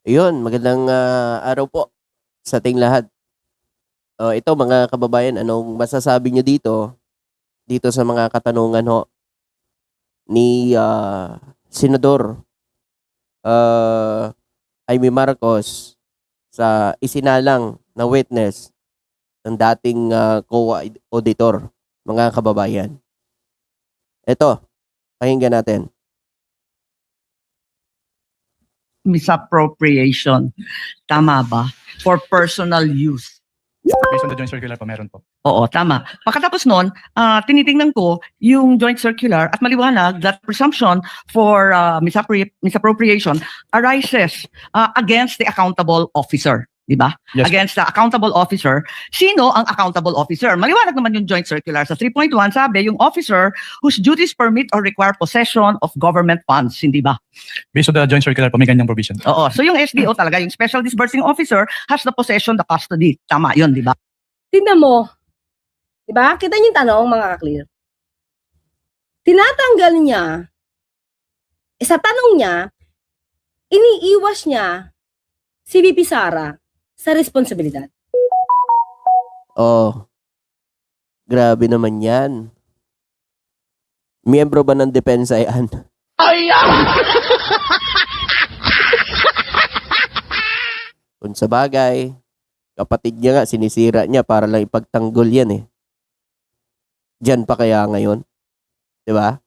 Ayun, magandang araw po sa ating lahat. Ito mga kababayan, anong masasabi nyo dito sa mga katanungan ho ni Senador Amy Marcos sa isinalang na witness ng dating COA auditor, mga kababayan. Ito, pakinggan natin. Misappropriation. Tama ba? For personal use. Based on the joint circular po, meron po. Oo, tama. Pagkatapos nun, tinitingnan ko yung joint circular at maliwanag that presumption for misappropriation arises against the accountable officer. Di ba? Yes. Against the accountable officer. Sino ang accountable officer? Maliwanag naman yung joint circular. Sa 3.1, sabi, yung officer whose duties permit or require possession of government funds. Hindi ba? Based on the joint circular po, may ganyang provision. Oo. So yung SDO talaga, yung Special Disbursing Officer has the possession, the custody. Tama yun, di ba? Tingnan mo. Diba? Kita niyo yung tanong, mga ka-clear. Tinatanggal niya, sa tanong niya, iniiwas niya si VP Sara sa responsibilidad. Oh, grabe naman yan. Miyembro ba ng depensa yan? Kung sa bagay, kapatid niya nga, sinisira niya para lang ipagtanggol yan eh. Diyan pa kaya ngayon? Diba?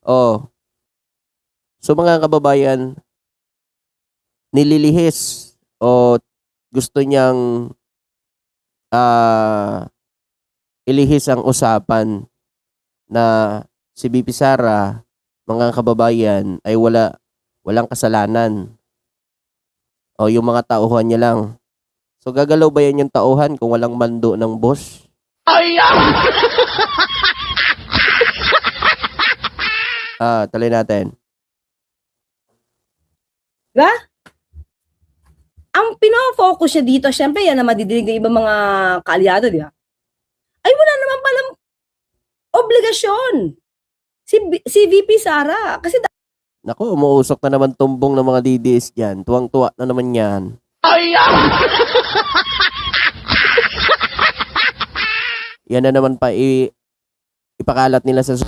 Oh. So mga kababayan, nililihis o gusto niyang ilihis ang usapan na si BP Sara, mga kababayan, ay walang kasalanan. O yung mga tauhan niya lang. So gagalaw ba yan yung tauhan kung walang mando ng boss? Tuloy natin. Diba? Ang pinofocus niya dito, syempre yan na madidinig ng ibang mga kaalyado, di ba? Ay, wala naman palang obligasyon si VP Sara. Kasi Naku, umuusok na naman tumbong ng mga DDS dyan. Tuwang-tuwa na naman yan. Yan na naman pa ipakalat nila sa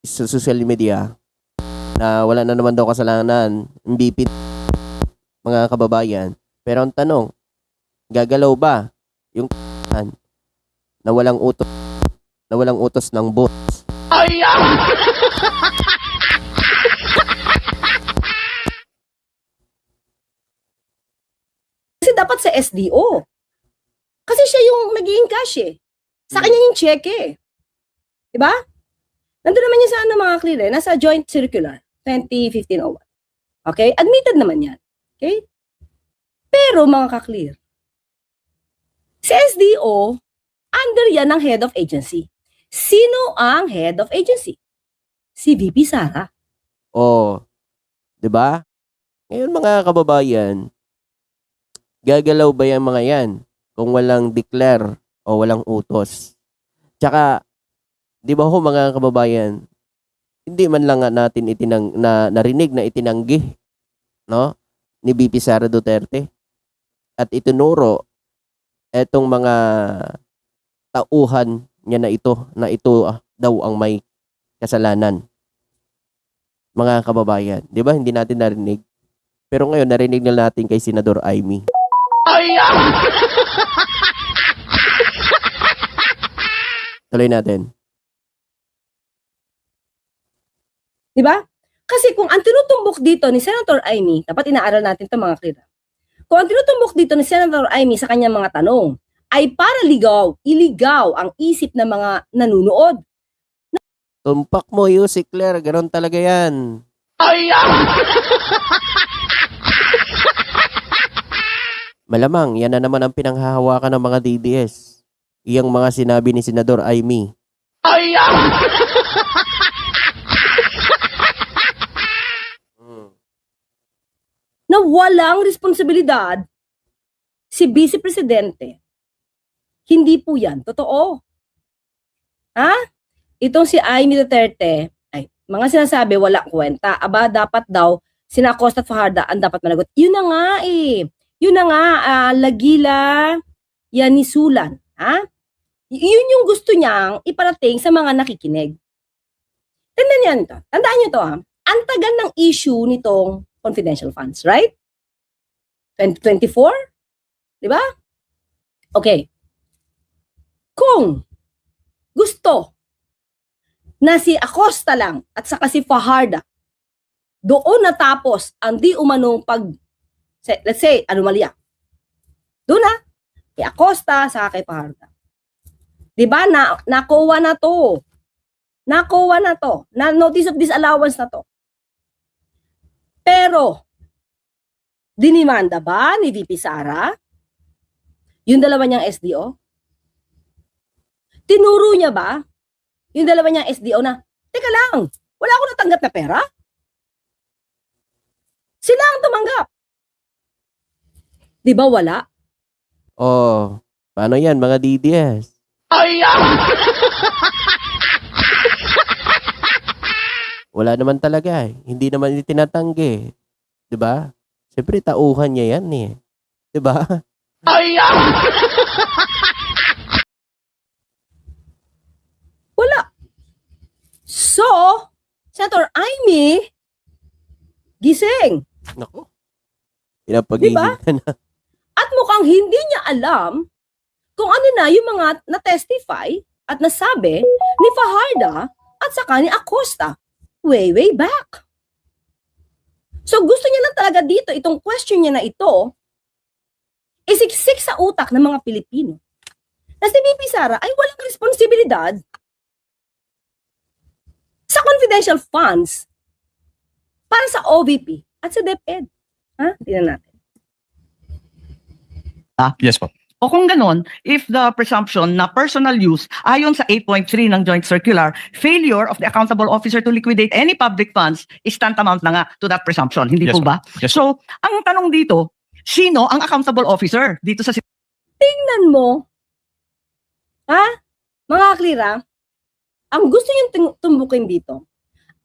social media na wala na naman daw kasalanan ng BP, mga kababayan. Pero ang tanong, gagalaw ba yung na walang utos ng boss? kasi dapat sa SDO. Kasi siya yung nag-i-encash eh. Sa kanya yung cheque. Diba? Nandun naman yan sa ano, mga clear eh. Nasa joint circular 2015-01. Okay? Admitted naman yan. Okay? Pero mga ka-clear, si SDO, under yan ng head of agency. Sino ang head of agency? Si VP Sara. O, 'di ba? Ngayon mga kababayan, gagalaw ba yung mga yan kung walang declare o walang utos? Tsaka, 'di ba ho mga kababayan, hindi man lang nga natin narinig na itinanggi, no, ni VP Sara Duterte at itinuro etong mga tauhan niya na ito daw ang may kasalanan. Mga kababayan, 'di ba? Hindi natin narinig. Pero ngayon narinig na natin kay Senador Amy. Tuloy natin. Diba? Kasi kung ang tinutumbok dito ni Senator Amy, dapat inaaral natin ito mga clear. Kung ang tinutumbok dito ni Senator Amy sa kanyang mga tanong ay para iligaw ang isip ng mga nanunood. Tumpak mo, si Claire. Ganon talaga yan. Malamang, yan na naman ang pinanghahawakan ng mga DDS. Iyang mga sinabi ni Senador Amy. Na walang responsibilidad si Vice Presidente. Hindi po yan. Totoo. Ha? Itong si Amy Duterte, ay, mga sinasabi wala kwenta. Aba, dapat daw, sina Acosta at Fajardo ang dapat managot. Yun na nga eh. Yun na nga, Lagila, Yanisulan. Ha? Yun yung gusto niyang iparating sa mga nakikinig. Tandaan niyo to. Tandaan niyo to ha. Ang tagal ng issue nitong confidential funds, right? 2024? Di ba? Okay. Kung gusto na si Acosta lang at saka si Fajardo doon natapos ang di umanong let's say, anomalya. Doon na, kay Acosta sa kay Fajardo. Diba, nakuha na to. Nakuha na to. Na notice of disallowance na to. Pero, dinimanda ba ni VP Sara yung dalawa niyang SDO? Tinuro niya ba yung dalawa niyang SDO na, teka lang, wala akong natanggap na pera? Sila ang tumanggap. Di ba wala? Oh, paano yan mga DDS? Wala naman talaga eh. Hindi naman itinatanggi. 'Di ba? Siyempre tauhan niya yan eh. 'Di ba? Wala. So, Senator Amy, gising. Nako. Pinapagising Diba? ka na. At mukhang hindi niya alam kung ano na yung mga na-testify at nasabi ni Fajardo at saka ni Acosta way back. So gusto niya lang talaga dito, itong question niya na ito, isiksik sa utak ng mga Pilipino na si VP Sara ay walang responsibilidad sa confidential funds para sa OVP at sa DepEd. Ha? Tingnan natin. Yes po. O kung ganon, if the presumption na personal use ayon sa 8.3 ng Joint Circular, failure of the accountable officer to liquidate any public funds is tantamount na nga to that presumption. Hindi Yes, po ba? Yes. So, ang tanong dito, sino ang accountable officer dito sa Tingnan mo, ha? Mga klira, ang gusto niyong tumbukin dito,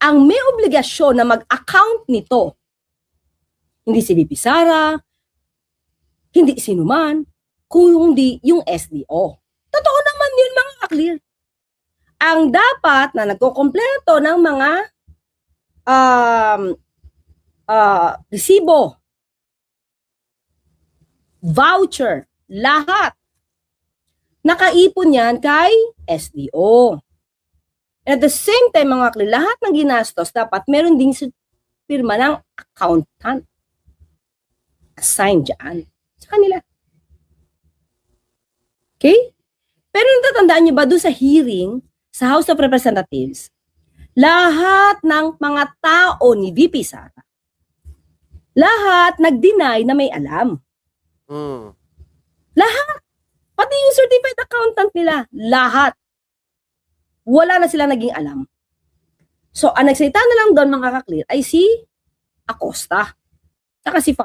ang may obligasyon na mag-account nito, hindi si VP Sara, hindi sino man, kundi yung SDO. Totoo naman yun mga kaklir. Ang dapat na nagkukompleto ng mga resibo, voucher, lahat, nakaipon yan kay SDO. And at the same time mga kaklir, lahat ng ginastos dapat meron ding pirma ng accountant. Assign dyan sa kanila. Okay? Pero natatandaan niyo ba doon sa hearing sa House of Representatives, lahat ng mga tao ni VP Sara, lahat nag-deny na may alam. Lahat. Pati yung certified accountant nila, lahat. Wala na sila naging alam. So, ang nagsalita na lang doon mga kaklir ay si Acosta. Saka si